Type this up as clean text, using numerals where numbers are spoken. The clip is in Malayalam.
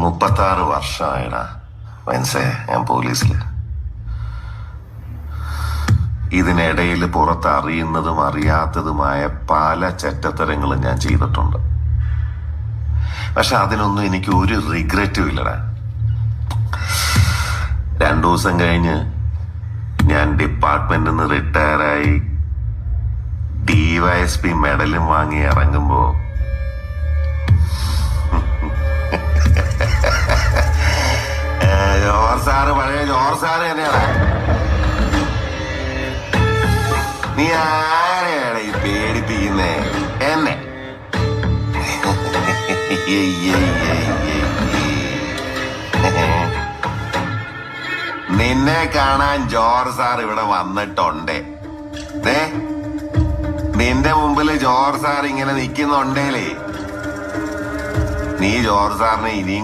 36 വർഷമായടാ മനസ്സേ ഞാൻ പോലീസില്. ഇതിനിടയിൽ പുറത്ത് അറിയുന്നതും അറിയാത്തതുമായ പല ചെറ്റത്തരങ്ങളും ഞാൻ ചെയ്തിട്ടുണ്ട്. പക്ഷെ അതിനൊന്നും എനിക്ക് ഒരു റിഗ്രറ്റും ഇല്ലടാ. 2 ദിവസം കഴിഞ്ഞ് ഞാൻ ഡിപ്പാർട്ട്മെന്റിൽ നിന്ന് റിട്ടയറായി DYSP മെഡലും വാങ്ങി ഇറങ്ങുമ്പോ പഴയ ജോർ സാറ് തന്നെയാണ്. നീ ആരെയാണ് ഈ പേടിപ്പിക്കുന്നേ എന്നെ? നിന്നെ കാണാൻ ജോർ സാർ ഇവിടെ വന്നിട്ടുണ്ട്. നിന്റെ മുമ്പിൽ ജോർ സാർ ഇങ്ങനെ നിൽക്കുന്നുണ്ടേലേ നീ ജോർ സാറിനെ ഇനിയും